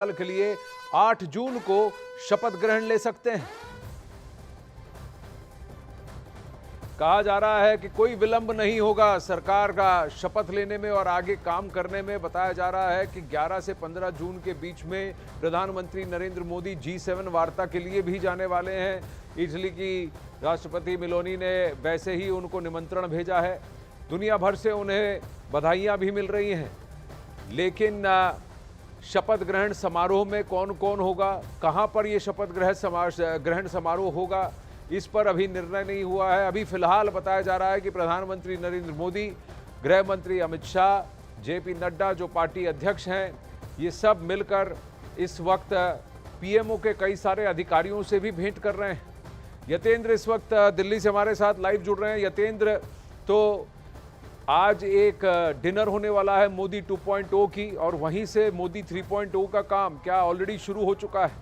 साल के लिए 8 जून को शपथ ग्रहण ले सकते हैं। कहा जा रहा है कि कोई विलंब नहीं होगा सरकार का शपथ लेने में और आगे काम करने में। बताया जा रहा है कि 11 से 15 जून के बीच में प्रधानमंत्री नरेंद्र मोदी G7 वार्ता के लिए भी जाने वाले हैं। इटली की राष्ट्रपति मेलोनी ने वैसे ही उनको निमंत्रण भेजा है। दुनिया भर से उन्हें बधाइयां भी मिल रही हैं, लेकिन शपथ ग्रहण समारोह में कौन कौन होगा, कहां पर यह शपथ ग्रहण समारोह होगा, इस पर अभी निर्णय नहीं हुआ है। अभी फिलहाल बताया जा रहा है कि प्रधानमंत्री नरेंद्र मोदी, गृह मंत्री अमित शाह, JP नड्डा जो पार्टी अध्यक्ष हैं, ये सब मिलकर इस वक्त PMO के कई सारे अधिकारियों से भी भेंट कर रहे हैं। यतेंद्र इस वक्त दिल्ली से हमारे साथ लाइव जुड़ रहे हैं। यतेंद्र, तो आज एक डिनर होने वाला है मोदी 2.0 की, और वहीं से मोदी 3.0 का काम क्या ऑलरेडी शुरू हो चुका है?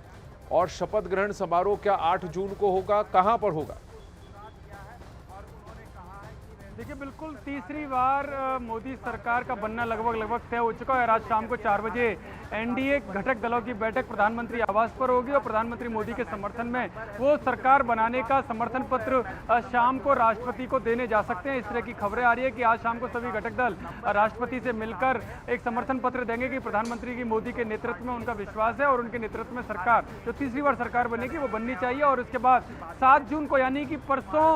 और शपथ ग्रहण समारोह क्या 8 जून को होगा, कहां पर होगा? देखिए, बिल्कुल तीसरी बार मोदी सरकार का बनना लगभग तय हो चुका है। आज शाम को 4 बजे NDA घटक दलों की बैठक प्रधानमंत्री आवास पर होगी और प्रधानमंत्री मोदी के समर्थन में वो सरकार बनाने का समर्थन पत्र शाम को राष्ट्रपति को देने जा सकते हैं। इस तरह की खबरें आ रही है कि आज शाम को सभी घटक दल राष्ट्रपति से मिलकर एक समर्थन पत्र देंगे कि प्रधानमंत्री की मोदी के नेतृत्व में उनका विश्वास है और उनके नेतृत्व में सरकार जो तीसरी बार सरकार बनेगी वो बननी चाहिए। और उसके बाद 7 जून को यानी कि परसों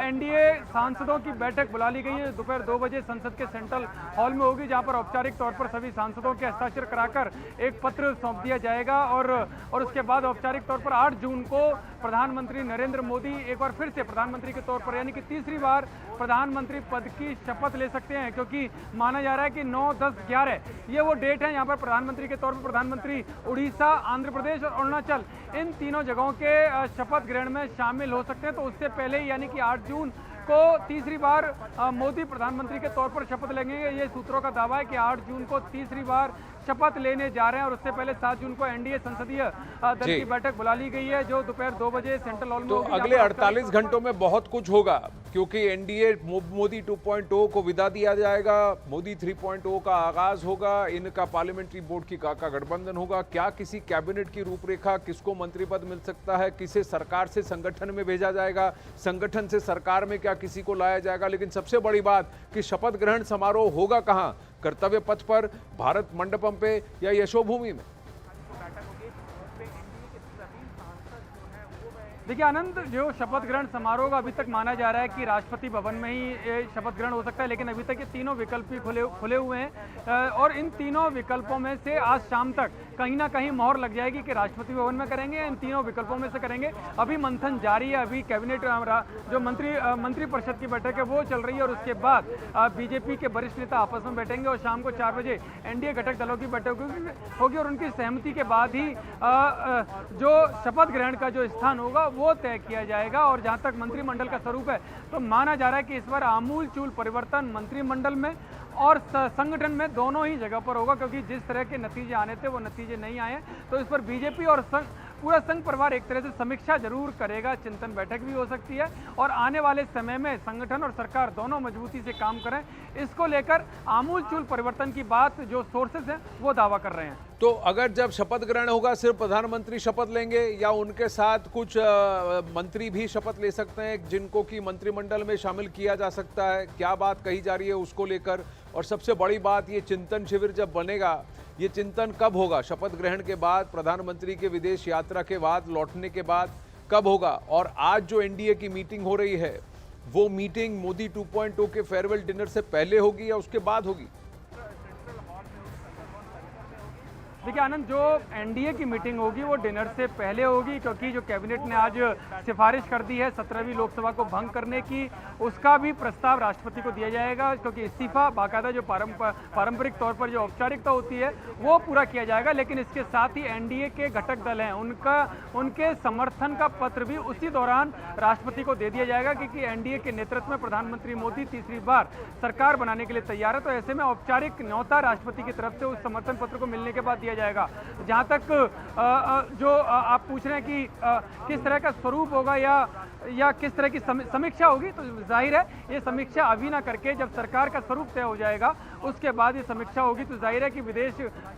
NDA सांसदों की बैठक बुला ली गई है। दोपहर 2 बजे संसद के सेंट्रल हॉल में होगी, जहां पर औपचारिक तौर पर सभी सांसदों के हस्ताक्षर कराकर एक पत्र सौंप दिया जाएगा। और उसके बाद औपचारिक तौर पर 8 जून को प्रधानमंत्री नरेंद्र मोदी एक बार फिर से प्रधानमंत्री के तौर पर यानी कि तीसरी बार प्रधानमंत्री पद की शपथ ले सकते हैं, क्योंकि माना जा रहा है कि 9, 10, 11 ये वो डेट है यहाँ पर प्रधानमंत्री के तौर पर प्रधानमंत्री उड़ीसा, आंध्र प्रदेश और अरुणाचल इन तीनों जगहों के शपथ ग्रहण में शामिल हो सकते हैं। तो उससे पहले यानी कि 8 जून को तीसरी बार मोदी प्रधानमंत्री के तौर पर शपथ लेंगे। ये सूत्रों का दावा है कि 8 जून को तीसरी बार शपथ लेने जा रहे हैं। और उससे पहले 7 जून को NDA संसदीय दल की बैठक बुला ली गई है, जो दोपहर 2 बजे सेंट्रल हॉल में तो होगी। अगले 48 घंटों में बहुत कुछ होगा, क्योंकि NDA मोदी 2.0 को विदा दिया जाएगा, मोदी 3.0 का आगाज होगा, इनका पार्लियामेंट्री बोर्ड की का गठबंधन होगा। क्या किसी कैबिनेट की रूपरेखा, किसको मंत्री पद मिल सकता है, किसे सरकार से संगठन में भेजा जाएगा, संगठन से सरकार में क्या किसी को लाया जाएगा। लेकिन सबसे बड़ी बात कि शपथ ग्रहण समारोह होगा कहां, कर्तव्य पथ पर, भारत मंडपम पे या यशोभूमि में? देखिए आनंद, जो शपथ ग्रहण समारोह का अभी तक माना जा रहा है कि राष्ट्रपति भवन में ही शपथ ग्रहण हो सकता है, लेकिन अभी तक ये तीनों विकल्प ही खुले हुए हैं। और इन तीनों विकल्पों में से आज शाम तक कहीं ना कहीं मोहर लग जाएगी कि राष्ट्रपति भवन में करेंगे, इन तीनों विकल्पों में से करेंगे। अभी मंथन जारी है, अभी कैबिनेट जो मंत्री परिषद की बैठक है वो चल रही है। और उसके बाद BJP के वरिष्ठ नेता आपस में बैठेंगे और शाम को 4 बजे NDA घटक दलों की बैठक होगी और उनकी सहमति के बाद ही जो शपथ ग्रहण का जो स्थान होगा वो तय किया जाएगा। और जहां तक मंत्रिमंडल का स्वरूप है, तो माना जा रहा है कि इस बार आमूल चूल परिवर्तन मंत्रिमंडल में और संगठन में दोनों ही जगह पर होगा, क्योंकि जिस तरह के नतीजे आने थे वो नतीजे नहीं आए। तो इस पर BJP और पूरा संघ परिवार एक तरह से समीक्षा जरूर करेगा, चिंतन बैठक भी हो सकती है। और आने वाले समय में संगठन और सरकार दोनों मजबूती से काम करें, इसको लेकर आमूल चूल परिवर्तन की बात जो सोर्सेस हैं वो दावा कर रहे हैं। तो अगर जब शपथ ग्रहण होगा सिर्फ प्रधानमंत्री शपथ लेंगे या उनके साथ कुछ मंत्री भी शपथ ले सकते हैं, जिनको कि मंत्रिमंडल में शामिल किया जा सकता है? क्या बात कही जा रही है उसको लेकर? और सबसे बड़ी बात, ये चिंतन शिविर जब बनेगा, ये चिंतन कब होगा? शपथ ग्रहण के बाद, प्रधानमंत्री के विदेश यात्रा के बाद, लौटने के बाद कब होगा? और आज जो NDA की मीटिंग हो रही है, वो मीटिंग मोदी 2.0 के फेयरवेल डिनर से पहले होगी या उसके बाद होगी? देखिए आनंद, जो NDA की मीटिंग होगी वो डिनर से पहले होगी, क्योंकि जो कैबिनेट ने आज सिफारिश कर दी है 17वीं लोकसभा को भंग करने की, उसका भी प्रस्ताव राष्ट्रपति को दिया जाएगा। क्योंकि इस्तीफा बाकायदा जो पारंपरिक तौर पर जो औपचारिकता होती है वो पूरा किया जाएगा। लेकिन इसके साथ ही NDA के घटक दल हैं, उनके समर्थन का पत्र भी उसी दौरान राष्ट्रपति को दे दिया जाएगा, क्योंकि NDA के नेतृत्व में प्रधानमंत्री मोदी तीसरी बार सरकार बनाने के लिए तैयार है। तो ऐसे में औपचारिक न्योता राष्ट्रपति की तरफ से उस समर्थन पत्र को मिलने के बाद दिया किया जाएगा। जहाँ तक जो आप पूछ रहे हैं कि किस तरह का स्वरूप होगा या किस तरह की समीक्षा होगी, तो जाहिर है ये समीक्षा अभी ना करके जब सरकार का स्वरूप तय हो जाएगा उसके बाद ये समीक्षा होगी, तो जाहिर है कि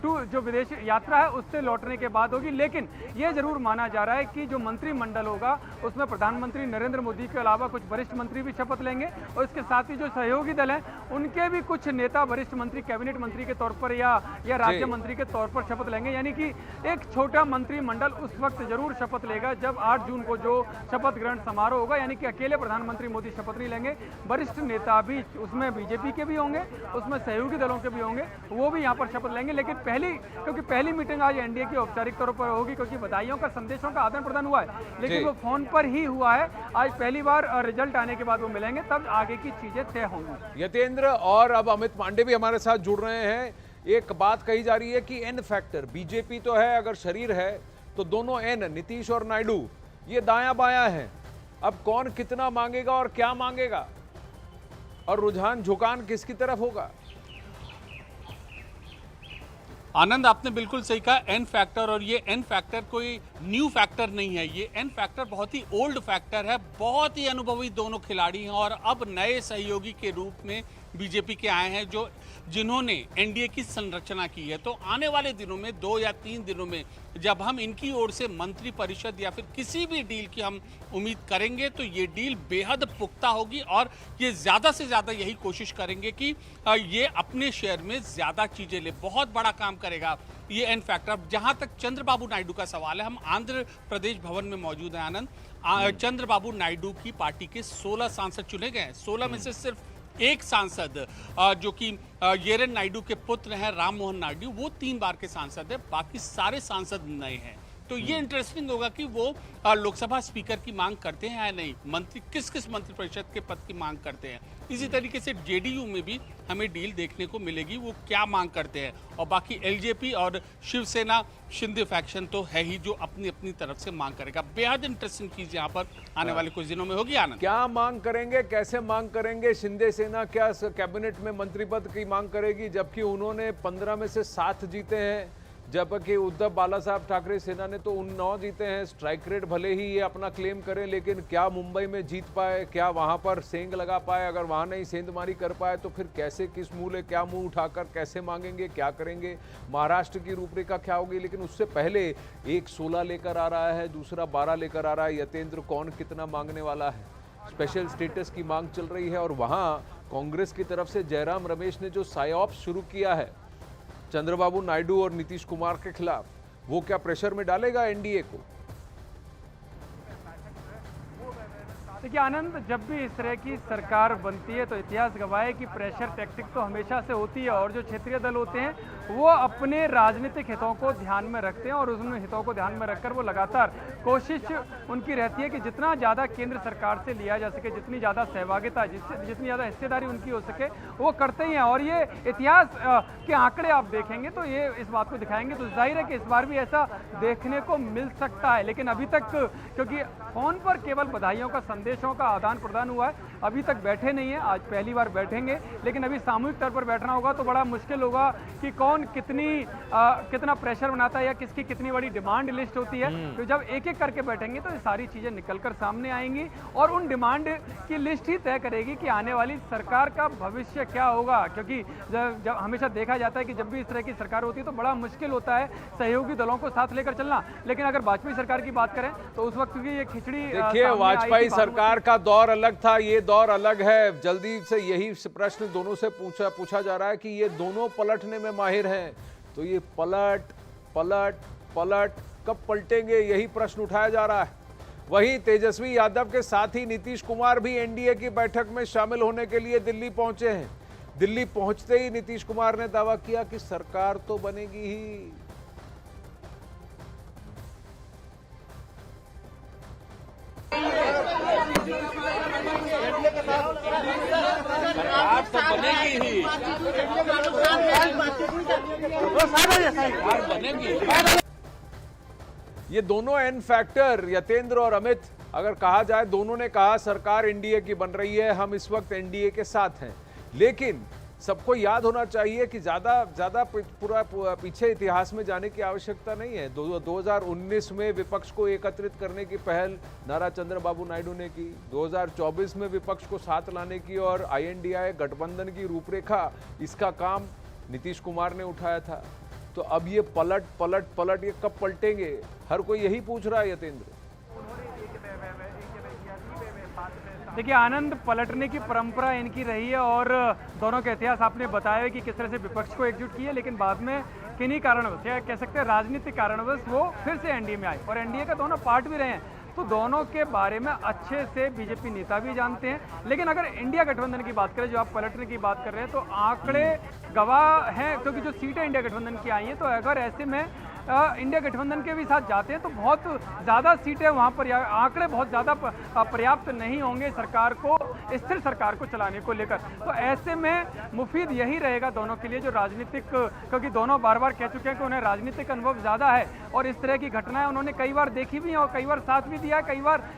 जो विदेश यात्रा है उससे लौटने के बाद होगी। लेकिन ये जरूर माना जा रहा है कि जो मंत्रिमंडल होगा उसमें प्रधानमंत्री नरेंद्र मोदी के अलावा कुछ वरिष्ठ मंत्री भी शपथ लेंगे और इसके साथ ही जो सहयोगी दल हैं उनके भी कुछ नेता वरिष्ठ मंत्री कैबिनेट मंत्री के तौर पर या राज्य मंत्री के तौर पर शपथ लेंगे। यानी कि एक छोटा मंत्रिमंडल उस वक्त जरूर शपथ लेगा जब 8 जून को जो शपथ ग्रहण समारोह होगा, यानी कि अकेले प्रधानमंत्री मोदी शपथ नहीं लेंगे, वरिष्ठ नेता भी उसमें बीजेपी के भी होंगे, उसमें सहयोगी दलों के भी होंगे, वो भी यहाँ पर शपथ लेंगे। लेकिन क्योंकि पहली मीटिंग आज एनडीए की औपचारिक तौर पर होगी, क्योंकि बधाइयों का संदेशों का आदान प्रदान हुआ है, लेकिन वो फोन पर ही हुआ है। आज पहली बार रिजल्ट आने के बाद वो मिलेंगे, तब आगे की चीजें तय होंगी। यतेंद्र और अब अमित पांडे भी हमारे साथ जुड़ रहे हैं। एक बात कही जा रही है कि एन फैक्टर, बीजेपी तो है, अगर शरीर है तो दोनों एन, नीतीश और नायडू, ये दायां बायां हैं। अब कौन कितना मांगेगा और क्या मांगेगा और रुझान झुकान किसकी तरफ होगा? आनंद, आपने बिल्कुल सही कहा, एन फैक्टर, और ये एन फैक्टर कोई न्यू फैक्टर नहीं है। ये एन फैक्टर बहुत ही ओल्ड फैक्टर है। बहुत ही अनुभवी दोनों खिलाड़ी हैं और अब नए सहयोगी के रूप में बीजेपी के आए हैं जिन्होंने एनडीए की संरचना की है। तो आने वाले दिनों में 2 या 3 दिनों में जब हम इनकी ओर से मंत्री परिषद या फिर किसी भी डील की हम उम्मीद करेंगे तो ये डील बेहद पुख्ता होगी और ये ज़्यादा से ज़्यादा यही कोशिश करेंगे कि ये अपने शेयर में ज़्यादा चीज़ें ले। बहुत बड़ा काम करेगा ये एन फैक्टर। जहाँ तक चंद्रबाबू नायडू का सवाल है, हम आंध्र प्रदेश भवन में मौजूद हैं आनंद। चंद्रबाबू नायडू की पार्टी के 16 सांसद चुने गए हैं। 16 में से सिर्फ एक सांसद जो कि येरन नायडू के पुत्र हैं राम मोहन नायडू, वो 3 बार के सांसद हैं, बाकी सारे सांसद नए हैं। तो ये इंटरेस्टिंग होगा कि वो लोकसभा स्पीकर की मांग करते हैं या नहीं, मंत्री किस मंत्री परिषद के पद की मांग करते हैं। इसी तरीके से जेडीयू में भी हमें डील देखने को मिलेगी, वो क्या मांग करते हैं। और बाकी एलजेपी और शिवसेना शिंदे फैक्शन तो है ही जो अपनी अपनी तरफ से मांग करेगा। बेहद इंटरेस्टिंग चीज यहाँ पर आने वाले कुछ दिनों में होगी। आनंद, क्या मांग करेंगे, कैसे मांग करेंगे? शिंदे सेना क्या कैबिनेट में मंत्री पद की मांग करेगी, जबकि उन्होंने 15 में से 7 जीते हैं, जबकि उद्धव बाला साहब ठाकरे सेना ने तो 9 जीते हैं। स्ट्राइक रेट भले ही ये अपना क्लेम करें, लेकिन क्या मुंबई में जीत पाए, क्या वहां पर सेंध लगा पाए? अगर वहां नहीं सेंधमारी कर पाए तो फिर कैसे, किस मूले, क्या मुंह उठाकर कैसे मांगेंगे, क्या करेंगे? महाराष्ट्र की रूपरेखा क्या होगी? लेकिन उससे पहले एक 16 लेकर आ रहा है, दूसरा 12 लेकर आ रहा है। यतेंद्र, कौन कितना मांगने वाला है? स्पेशल स्टेटस की मांग चल रही है और वहां कांग्रेस की तरफ से जयराम रमेश ने जो साइऑप्स शुरू किया है चंद्रबाबू नायडू और नीतीश कुमार के खिलाफ, वो क्या प्रेशर में डालेगा एनडीए को? देखिए आनंद, जब भी इस तरह की सरकार बनती है तो इतिहास गवाह है कि प्रेशर टैक्टिक तो हमेशा से होती है और जो क्षेत्रीय दल होते हैं वो अपने राजनीतिक हितों को ध्यान में रखते हैं और उन हितों को ध्यान में रखकर वो लगातार कोशिश उनकी रहती है कि जितना ज़्यादा केंद्र सरकार से लिया जा सके, जितनी ज़्यादा सहभागिता, जितनी ज़्यादा हिस्सेदारी उनकी हो सके, वो करते ही हैं। और ये इतिहास के आंकड़े आप देखेंगे तो ये इस बात को दिखाएंगे। तो जाहिर है कि इस बार भी ऐसा देखने को मिल सकता है, लेकिन अभी तक क्योंकि फोन पर केवल बधाइयों का संदेशों का आदान प्रदान हुआ है, अभी तक बैठे नहीं है। आज पहली बार बैठेंगे, लेकिन अभी सामूहिक तौर पर बैठना होगा तो बड़ा मुश्किल होगा कि कौन कितना प्रेशर बनाता है या किसकी कितनी बड़ी डिमांड लिस्ट होती है। तो जब एक एक करके बैठेंगे तो ये सारी चीजें निकलकर सामने आएंगी और उन डिमांड की लिस्ट ही तय करेगी कि आने वाली सरकार का भविष्य क्या होगा। क्योंकि जब हमेशा देखा जाता है कि जब भी इस तरह की सरकार होती है तो बड़ा मुश्किल होता है सहयोगी दलों को साथ लेकर चलना। लेकिन अगर वाजपेयी सरकार की बात करें तो उस वक्त की ये खिचड़ी, देखिए वाजपेयी सरकार का दौर अलग था, ये दौर अलग है। जल्दी से यही प्रश्न दोनों से पूछा जा रहा है कि ये दोनों पलटने में माहिर हैं, तो ये पलट पलट पलट कब पलटेंगे, यही प्रश्न उठाया जा रहा है। वहीं तेजस्वी यादव के साथ ही नीतीश कुमार भी एनडीए की बैठक में शामिल होने के लिए दिल्ली पहुंचे हैं। दिल्ली पहुंचते ही नीतीश कुमार ने दावा किया कि सरकार तो बनेगी ही। सरकार तो बनेगी ही, बनेगी। ये दोनों एन फैक्टर यतेंद्र और अमित, अगर कहा जाए, दोनों ने कहा सरकार एनडीए की बन रही है, हम इस वक्त एनडीए के साथ हैं। लेकिन सबको याद होना चाहिए कि ज़्यादा पूरा पीछे इतिहास में जाने की आवश्यकता नहीं है। 2019 में विपक्ष को एकत्रित करने की पहल नारा चंद्रबाबू नायडू ने की, 2024 में विपक्ष को साथ लाने की और INDI गठबंधन की रूपरेखा, इसका काम नीतीश कुमार ने उठाया था। तो अब ये पलट ये कब पलटेंगे, हर कोई यही पूछ रहा है यतेंद्र। देखिए आनंद, पलटने की परंपरा इनकी रही है और दोनों का इतिहास आपने बताया कि किस तरह से विपक्ष को एकजुट किया, लेकिन बाद में किन्हीं कारणवश या कह सकते हैं राजनीतिक कारणवश वो फिर से एनडीए में आए और एनडीए का दोनों पार्ट भी रहे हैं। तो दोनों के बारे में अच्छे से बीजेपी नेता भी जानते हैं। लेकिन अगर इंडिया गठबंधन की बात करें, जो आप पलटने की बात कर रहे हैं, तो आंकड़े गवाह हैं, क्योंकि जो सीटें इंडिया गठबंधन की आई हैं, तो अगर ऐसे में इंडिया गठबंधन के भी साथ जाते हैं तो बहुत ज़्यादा सीटें वहाँ पर, या आंकड़े बहुत ज़्यादा पर्याप्त नहीं होंगे सरकार को, स्थिर सरकार को चलाने को लेकर। तो ऐसे में मुफीद यही रहेगा दोनों के लिए, जो राजनीतिक, क्योंकि दोनों बार बार कह चुके हैं कि उन्हें राजनीतिक अनुभव ज़्यादा है और इस तरह की घटनाएं उन्होंने कई बार देखी भी हैं और कई बार साथ भी दिया, कई बार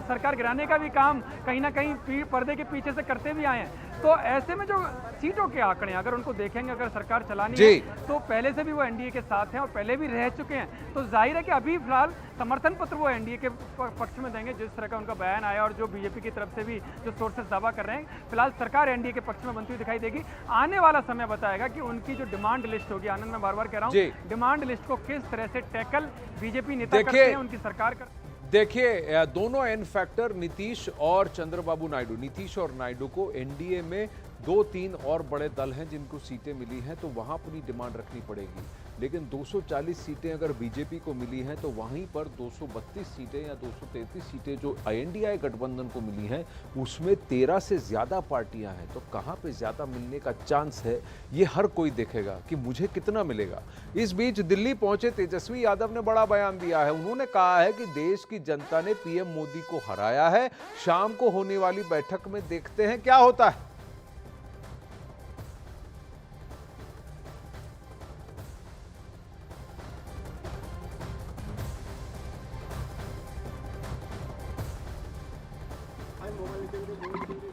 सरकार गिराने का भी काम कहीं ना कहीं पर्दे के पीछे से करते भी आए हैं। तो ऐसे में जो सीटों के आंकड़े अगर उनको देखेंगे, अगर सरकार चलानी है, तो पहले से भी वो एनडीए के साथ हैं और पहले भी रह चुके हैं। तो जाहिर है कि अभी फिलहाल समर्थन पत्र वो एनडीए के पक्ष में देंगे, जिस तरह का उनका बयान आया और जो बीजेपी की तरफ से भी जो सोर्सेस दावा कर रहे हैं, फिलहाल सरकार एनडीए के पक्ष में बनती हुई दिखाई देगी। आने वाला समय बताएगा कि उनकी जो डिमांड लिस्ट होगी, आनंद मैं बार बार कह रहा हूँ, डिमांड लिस्ट को किस तरह से टैकल बीजेपी नेता करते हैं, उनकी सरकार कर। देखिए दोनों एन फैक्टर नीतीश और चंद्रबाबू नायडू, नीतीश और नायडू को एनडीए में 2-3 और बड़े दल हैं जिनको सीटें मिली हैं, तो वहां अपनी डिमांड रखनी पड़ेगी। लेकिन 240 सीटें अगर बीजेपी को मिली हैं तो वहीं पर 232 सीटें या 233 सीटें जो INDI गठबंधन को मिली हैं, उसमें 13 से ज़्यादा पार्टियां हैं। तो कहां पे ज़्यादा मिलने का चांस है, ये हर कोई देखेगा कि मुझे कितना मिलेगा। इस बीच दिल्ली पहुंचे तेजस्वी यादव ने बड़ा बयान दिया है। उन्होंने कहा है कि देश की जनता ने PM मोदी को हराया है। शाम को होने वाली बैठक में देखते हैं क्या होता है।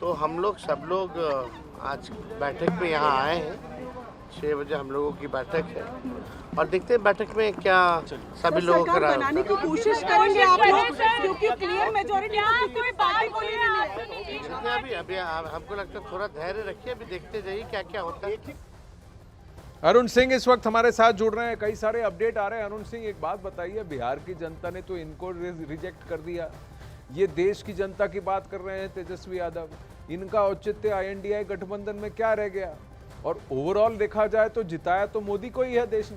तो हम लोग सब लोग आज बैठक में यहाँ आए हैं। 6 बजे हम लोगों की बैठक है और देखते हैं बैठक में क्या सभी लोग बनाने की कोशिश करेंगे आप लोग, क्योंकि क्लियर मेजॉरिटी कोई पार्टी को नहीं मिली। अभी हमको लगता है थोड़ा धैर्य रखिए, अभी देखते जाइए क्या क्या होता है। अरुण सिंह इस वक्त हमारे साथ जुड़ रहे हैं, कई सारे अपडेट आ रहे हैं। अरुण सिंह, एक बात बताइए, बिहार की जनता ने तो इनको रिजेक्ट कर दिया, ये देश की जनता की बात कर रहे हैं तेजस्वी यादव, इनका औचित्य INDI गठबंधन में क्या रह गया? और ओवरऑल देखा जाए तो जिताया तो मोदी को ही है देश ने।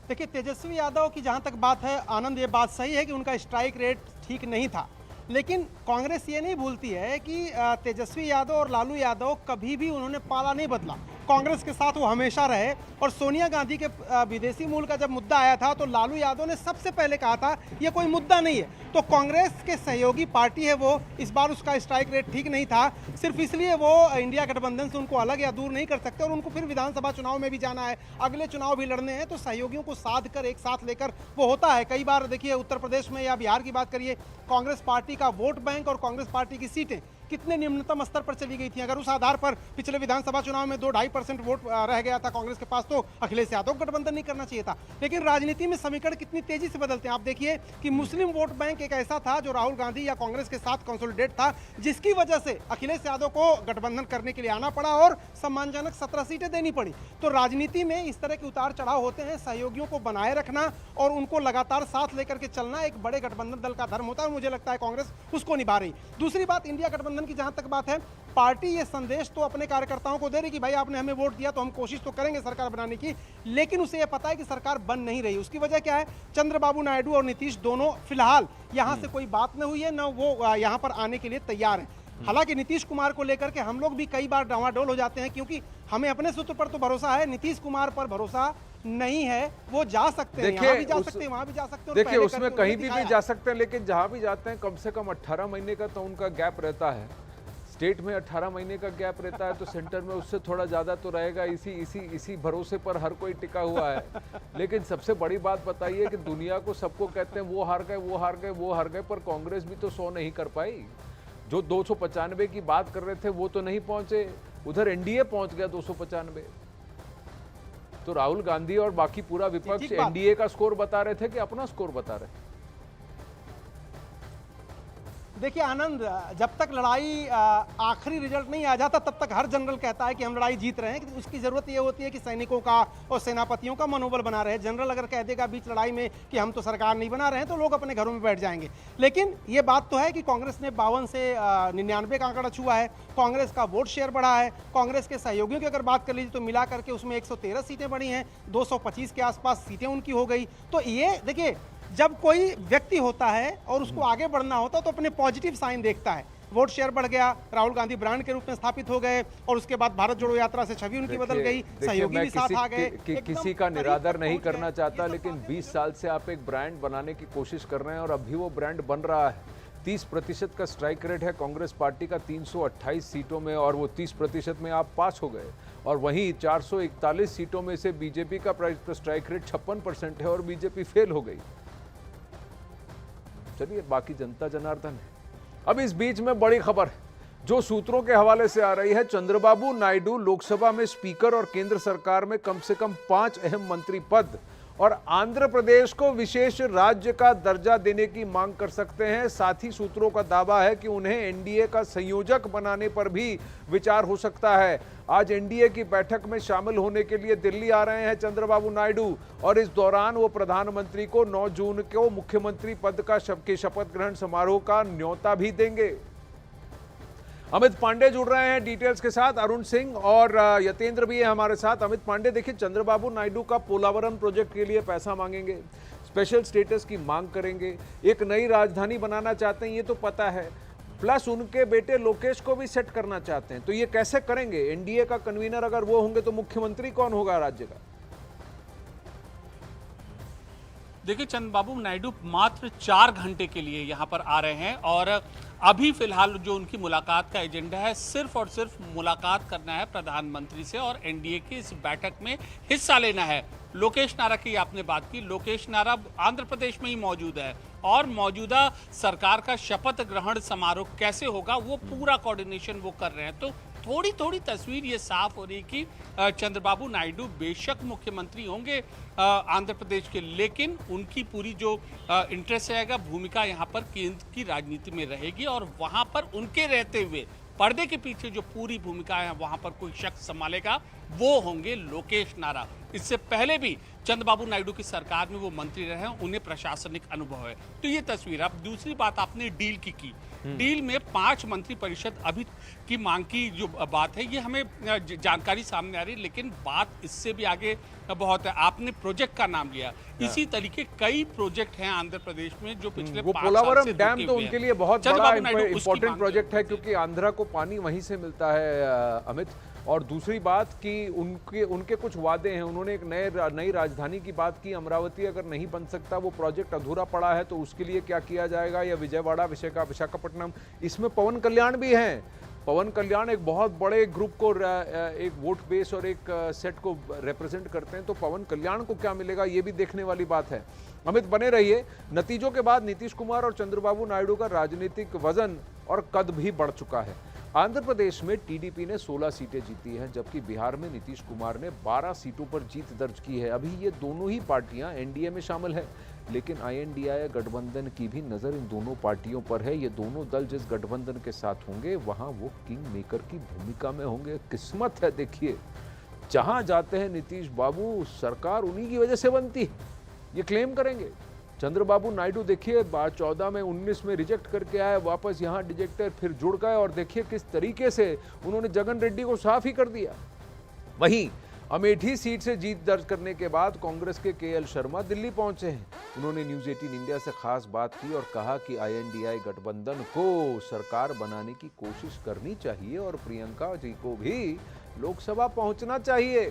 देखिए, तेजस्वी यादव की जहां तक बात है आनंद, ये बात सही है कि उनका स्ट्राइक रेट ठीक नहीं था, लेकिन कांग्रेस ये नहीं भूलती है कि तेजस्वी यादव और लालू यादव कभी भी उन्होंने पाला नहीं बदला। कांग्रेस के साथ वो हमेशा रहे और सोनिया गांधी के विदेशी मूल का जब मुद्दा आया था तो लालू यादव ने सबसे पहले कहा था ये कोई मुद्दा नहीं है। तो कांग्रेस के सहयोगी पार्टी है वो, इस बार उसका स्ट्राइक रेट ठीक नहीं था, सिर्फ इसलिए वो इंडिया गठबंधन से उनको अलग या दूर नहीं कर सकते और उनको फिर विधानसभा चुनाव में भी जाना है, अगले चुनाव भी लड़ने हैं। तो सहयोगियों को साध कर एक साथ लेकर वो होता है। कई बार देखिए उत्तर प्रदेश में या बिहार की बात करिए, कांग्रेस पार्टी का वोट बैंक और कांग्रेस पार्टी की सीटें कितने निम्नतम स्तर पर चली गई थी। अगर उस आधार पर पिछले विधानसभा चुनाव में 2-2.5% वोट रह गया था कांग्रेस के पास, तो अखिलेश यादव गठबंधन नहीं करना चाहिए था। लेकिन राजनीति में समीकरण कितनी तेजी से बदलते हैं। आप देखिए कि मुस्लिम वोट बैंक एक ऐसा था जो राहुल गांधी या कांग्रेस के साथ कंसोलिडेट था, जिसकी वजह से अखिलेश यादव को गठबंधन करने के लिए आना पड़ा और सम्मानजनक 17 सीटें देनी पड़ी। तो राजनीति में इस तरह के उतार चढ़ाव होते हैं। सहयोगियों को बनाए रखना और उनको लगातार साथ लेकर के चलना एक बड़े गठबंधन दल का धर्म होता है। मुझे लगता है कांग्रेस उसको निभा रही। दूसरी बात, इंडिया गठबंधन की जहां तक बात है, पार्टी ये संदेश तो अपने कार्यकर्ताओं को दे रही कि भाई आपने हमें वोट दिया तो हम कोशिश तो करेंगे सरकार बनाने की, लेकिन उसे ये पता है कि सरकार बन नहीं रही। उसकी वजह क्या है? चंद्रबाबू नायडू और नीतीश दोनों फिलहाल यहां से कोई बात नहीं हुई है, न वो यहां पर आने के लिए तैयार हैं। हालांकि नीतीश कुमार को लेकर के हम लोग भी कई बार डावाडोल हो जाते हैं, क्योंकि हमें अपने सूत्र पर तो भरोसा है, नीतीश कुमार पर भरोसा नहीं है। वो जा सकते हैं, यहाँ भी जा सकते हैं, वहां भी जा सकते हैं। देखिए उसमें कहीं भी जा सकते हैं, लेकिन जहां भी जाते हैं कम से कम 18 महीने का तो उनका गैप रहता है। स्टेट में 18 महीने का गैप रहता है, तो सेंटर में उससे थोड़ा ज़्यादा तो रहेगा। इसी भरोसे पर हर कोई टिका हुआ है। लेकिन सबसे बड़ी बात बताइए कि दुनिया को सबको कहते हैं वो हार गए, वो हार गए, वो हार गए, पर कांग्रेस भी तो 100 नहीं कर पाई। जो 295 की बात कर रहे थे वो तो नहीं पहुंचे, उधर एनडीए पहुंच गया 295। तो राहुल गांधी और बाकी पूरा विपक्ष एनडीए का स्कोर बता रहे थे कि अपना स्कोर बता रहे। देखिए आनंद, जब तक लड़ाई आखिरी रिजल्ट नहीं आ जाता तब तक हर जनरल कहता है कि हम लड़ाई जीत रहे हैं। उसकी जरूरत ये होती है कि सैनिकों का और सेनापतियों का मनोबल बना रहे। जनरल अगर कह देगा बीच लड़ाई में कि हम तो सरकार नहीं बना रहे हैं तो लोग अपने घरों में बैठ जाएंगे। लेकिन ये बात तो है कि कांग्रेस ने 52 से 99 का आंकड़ा छुआ है, कांग्रेस का वोट शेयर बढ़ा है। कांग्रेस के सहयोगियों की अगर बात कर लीजिए तो मिला करके उसमें 113 सीटें बढ़ी हैं, 225 के आसपास सीटें उनकी हो गई। तो ये देखिए, जब कोई व्यक्ति होता है और उसको आगे बढ़ना होता है तो अपने पॉजिटिव साइन देखता है। वोट शेयर बढ़ गया, राहुल गांधी ब्रांड के रूप में स्थापित हो गए और उसके बाद भारत जोड़ो यात्रा से छवि उनकी बदल गई, सहयोगी भी साथ आ गए। किसी का निरादर नहीं करना चाहता, लेकिन 20 साल से आप एक ब्रांड बनाने की कोशिश कर रहे हैं और अभी वो ब्रांड बन रहा है। 30% का स्ट्राइक रेट है कांग्रेस पार्टी का 328 सीटों में, और वो 30% में आप पास हो गए। और वहीं 441 सीटों में से बीजेपी का स्ट्राइक रेट 56% है और बीजेपी फेल हो गई। चलिए, बाकी जनता जनार्दन है। अब इस बीच में बड़ी खबर जो सूत्रों के हवाले से आ रही है, चंद्रबाबू नायडू लोकसभा में स्पीकर और केंद्र सरकार में कम से कम 5 अहम मंत्री पद और आंध्र प्रदेश को विशेष राज्य का दर्जा देने की मांग कर सकते हैं। साथ ही सूत्रों का दावा है कि उन्हें एनडीए का संयोजक बनाने पर भी विचार हो सकता है। आज एनडीए की बैठक में शामिल होने के लिए दिल्ली आ रहे हैं चंद्रबाबू नायडू, और इस दौरान वो प्रधानमंत्री को 9 जून को मुख्यमंत्री पद का शपथ ग्रहण समारोह का न्योता भी देंगे। अमित पांडे जुड़ रहे हैं डिटेल्स के साथ, अरुण सिंह और यतेंद्र भी है हमारे साथ। अमित पांडे, देखिए, चंद्रबाबू नायडू का पोलावरम प्रोजेक्ट के लिए पैसा मांगेंगे, स्पेशल स्टेटस की मांग करेंगे, एक नई राजधानी बनाना चाहते हैं, ये तो पता है, प्लस उनके बेटे लोकेश को भी सेट करना चाहते हैं। तो ये कैसे करेंगे? एनडीए का कन्वीनर अगर वो होंगे तो मुख्यमंत्री कौन होगा राज्य का? देखिए, चंद्रबाबू नायडू मात्र 4 घंटे के लिए यहाँ पर आ रहे हैं और अभी फिलहाल जो उनकी मुलाकात का एजेंडा है, सिर्फ और सिर्फ मुलाकात करना है प्रधानमंत्री से और एनडीए की इस बैठक में हिस्सा लेना है। लोकेश नारा की आपने बात की, लोकेश नारा आंध्र प्रदेश में ही मौजूद है और मौजूदा सरकार का शपथ ग्रहण समारोह कैसे होगा वो पूरा कोऑर्डिनेशन वो कर रहे हैं। तो थोड़ी थोड़ी तस्वीर ये साफ हो रही कि चंद्रबाबू नायडू बेशक मुख्यमंत्री होंगे आंध्र प्रदेश के, लेकिन उनकी पूरी जो इंटरेस्ट रहेगा, भूमिका यहाँ पर केंद्र की राजनीति में रहेगी और वहाँ पर उनके रहते हुए पर्दे के पीछे जो पूरी भूमिका है वहाँ पर कोई शख्स संभालेगा, वो होंगे लोकेश नारा। इससे पहले भी चंद्रबाबू नायडू की सरकार में वो मंत्री रहे हैं, उन्हें प्रशासनिक अनुभव है। तो ये तस्वीर। अब दूसरी बात, आपने डील की डील में 5 मंत्री परिषद अभी की मांग की जो बात है, ये हमें जानकारी सामने आ रही है, लेकिन बात इससे भी आगे बहुत है। आपने प्रोजेक्ट का नाम लिया, इसी तरीके कई प्रोजेक्ट हैं आंध्र प्रदेश में जो पिछले 5 साल से पोलावरम डैम तो उनके लिए बहुत बड़ा इंपॉर्टेंट प्रोजेक्ट है, क्योंकि आंध्रा को पानी वहीं से मिलता है अमित। और दूसरी बात कि उनके कुछ वादे हैं, उन्होंने एक नई राजधानी की बात की, अमरावती अगर नहीं बन सकता, वो प्रोजेक्ट अधूरा पड़ा है, तो उसके लिए क्या किया जाएगा, या विजयवाड़ा, विशाखापट्टनम, इसमें पवन कल्याण भी हैं। पवन कल्याण एक बहुत बड़े ग्रुप को, एक वोट बेस और एक सेट को रिप्रेजेंट करते हैं, तो पवन कल्याण को क्या मिलेगा, ये भी देखने वाली बात है। अमित, बने रहिए। नतीजों के बाद नीतीश कुमार और चंद्रबाबू नायडू का राजनीतिक वजन और कद भी बढ़ चुका है। आंध्र प्रदेश में टीडीपी ने 16 सीटें जीती हैं, जबकि बिहार में नीतीश कुमार ने 12 सीटों पर जीत दर्ज की है। अभी ये दोनों ही पार्टियां एनडीए में शामिल है, लेकिन आईएनडीआई गठबंधन की भी नजर इन दोनों पार्टियों पर है। ये दोनों दल जिस गठबंधन के साथ होंगे वहां वो किंग मेकर की भूमिका में होंगे। किस्मत है, देखिए, जहां जाते हैं नीतीश बाबू, सरकार उन्हीं की वजह से बनती है, ये क्लेम करेंगे। चंद्रबाबू नायडू देखिए 14 में 19 में रिजेक्ट करके आए, वापस यहाँ डिजेक्टर, फिर जुड़ गए, और देखिए किस तरीके से उन्होंने जगन रेड्डी को साफ ही कर दिया। वहीं अमेठी सीट से जीत दर्ज करने के बाद कांग्रेस के केएल शर्मा दिल्ली पहुंचे हैं। उन्होंने न्यूज 18 इंडिया से खास बात की और कहा कि आईएनडीआई गठबंधन को सरकार बनाने की कोशिश करनी चाहिए और प्रियंका जी को भी लोकसभा पहुंचना चाहिए।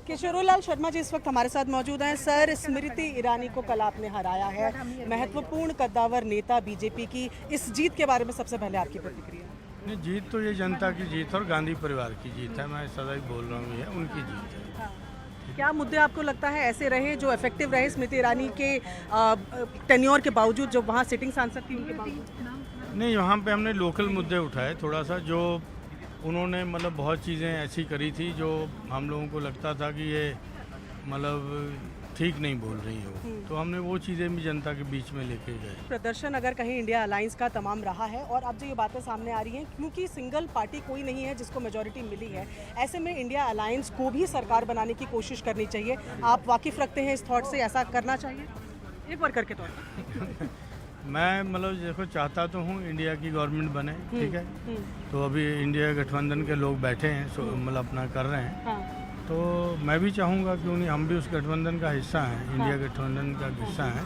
किशोरीलाल शर्मा जी इस वक्त हमारे साथ मौजूद हैं। सर, स्मृति ईरानी को कल आपने हराया है, महत्वपूर्ण कद्दावर नेता बीजेपी की, इस जीत के बारे में सबसे पहले आपकी प्रतिक्रिया? नहीं, जीत तो ये जनता की जीत और गांधी परिवार की जीत है। मैं सदा ही बोल रहा हूँ, ये उनकी जीत है। हाँ। क्या मुद्दे आपको लगता है ऐसे रहे जो इफेक्टिव रहे स्मृति ईरानी के टेन्योर के बावजूद, जो वहाँ सिटिंग सांसद थी उनके बावजूद? नहीं, वहाँ पे हमने लोकल मुद्दे उठाए थोड़ा सा, जो उन्होंने मतलब बहुत चीज़ें ऐसी करी थी जो हम लोगों को लगता था कि ये मतलब ठीक नहीं बोल रही है वो, तो हमने वो चीज़ें भी जनता के बीच में लेके गए। प्रदर्शन अगर कहीं इंडिया अलायंस का तमाम रहा है और अब जो ये बातें सामने आ रही हैं, क्योंकि सिंगल पार्टी कोई नहीं है जिसको मेजॉरिटी मिली है, ऐसे में इंडिया अलायंस को भी सरकार बनाने की कोशिश करनी चाहिए। आप वाकिफ रखते हैं इस थॉट से, ऐसा करना चाहिए एक वर्कर के तौर पर? मैं मतलब देखो चाहता तो हूँ इंडिया की गवर्नमेंट बने, ठीक है, तो अभी इंडिया गठबंधन के लोग बैठे हैं, मतलब अपना कर रहे हैं, हाँ। तो मैं भी चाहूँगा क्यों नहीं, हम भी उस गठबंधन का हिस्सा हैं, इंडिया गठबंधन का हिस्सा हैं,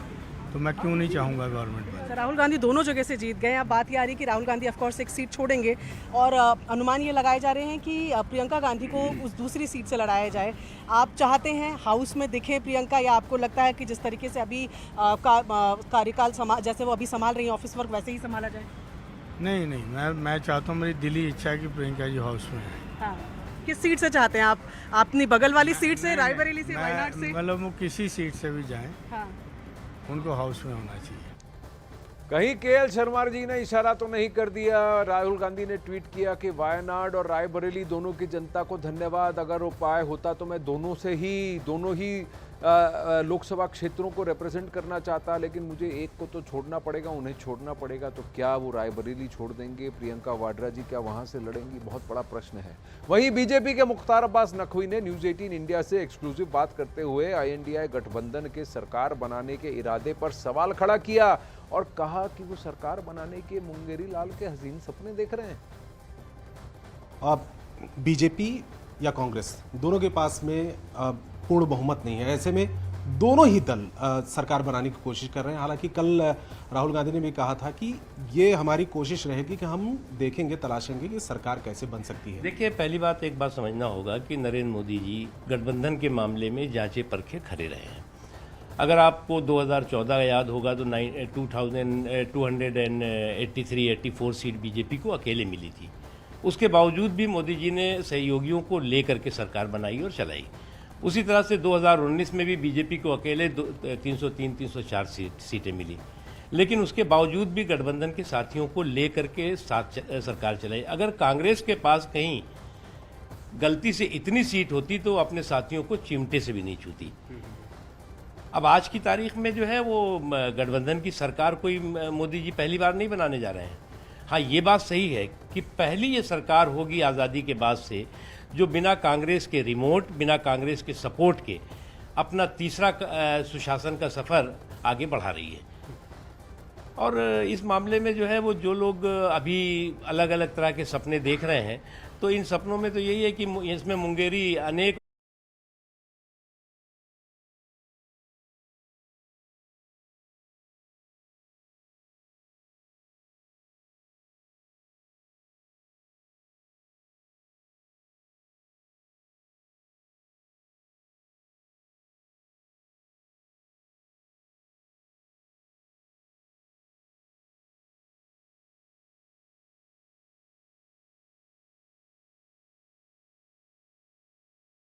तो मैं क्यों नहीं चाहूँगा गवर्नमेंट बने। राहुल गांधी दोनों जगह से जीत गए। अब बात ये आ रही है कि राहुल गांधी ऑफकोर्स एक सीट छोड़ेंगे और अनुमान ये लगाए जा रहे हैं कि प्रियंका गांधी को उस दूसरी सीट से लड़ाया जाए। आप चाहते हैं हाउस में दिखे प्रियंका, या आपको लगता है कि जिस तरीके से अभी कार्यकाल जैसे वो अभी संभाल रही है ऑफिस वर्क, वैसे ही संभाला जाए? नहीं, मैं चाहता हूँ, मेरी दिली इच्छा है कि प्रियंका जी हाउस में है। हाँ। किस सीट से चाहते हैं आप? अपनी बगल वाली सीट से, रायबरेली से, वायनाड से? मतलब वो किसी सीट से भी जाएं, हाँ। उनको हाउस में होना चाहिए। कहीं केएल शर्मा जी ने इशारा तो नहीं कर दिया? राहुल गांधी ने ट्वीट किया कि वायनाड और रायबरेली दोनों की जनता को धन्यवाद, अगर उपाय होता तो मैं दोनों ही लोकसभा क्षेत्रों को रिप्रेजेंट करना चाहता, लेकिन मुझे एक को तो छोड़ना पड़ेगा, उन्हें छोड़ना पड़ेगा। तो क्या वो रायबरेली छोड़ देंगे? प्रियंका वाड्रा जी क्या वहां से लड़ेंगी? बहुत बड़ा प्रश्न है। वहीं बीजेपी के मुख्तार अब्बास नकवी ने न्यूज 18 इंडिया से एक्सक्लूसिव बात करते हुए INDI गठबंधन के सरकार बनाने के इरादे पर सवाल खड़ा किया और कहा कि वो सरकार बनाने के मुंगेरी लाल के हसीन सपने देख रहे हैं। अब बीजेपी या कांग्रेस दोनों के पास में पूर्ण बहुमत नहीं है, ऐसे में दोनों ही दल सरकार बनाने की कोशिश कर रहे हैं। हालांकि कल राहुल गांधी ने भी कहा था कि ये हमारी कोशिश रहेगी कि हम देखेंगे, तलाशेंगे कि सरकार कैसे बन सकती है। देखिए, पहली बात एक बात समझना होगा कि नरेंद्र मोदी जी गठबंधन के मामले में जांचे परखे खड़े रहे हैं। अगर आपको 2014 याद होगा तो 283-84 सीट बीजेपी को अकेले मिली थी। उसके बावजूद भी मोदी जी ने सहयोगियों को लेकर के सरकार बनाई और चलाई। उसी तरह से 2019 में भी बीजेपी को अकेले 303-304 सीटें मिली, लेकिन उसके बावजूद भी गठबंधन के साथियों को लेकर के साथ सरकार चलाई। अगर कांग्रेस के पास कहीं गलती से इतनी सीट होती तो अपने साथियों को चिमटे से भी नहीं छूती। अब आज की तारीख में जो है वो गठबंधन की सरकार कोई मोदी जी पहली बार नहीं बनाने जा रहे हैं। हाँ, ये बात सही है कि पहली ये सरकार होगी आज़ादी के बाद से जो बिना कांग्रेस के रिमोट, बिना कांग्रेस के सपोर्ट के अपना तीसरा सुशासन का सफ़र आगे बढ़ा रही है। और इस मामले में जो है वो जो लोग अभी अलग अलग तरह के सपने देख रहे हैं, तो इन सपनों में तो यही है कि इसमें मुंगेरी अनेक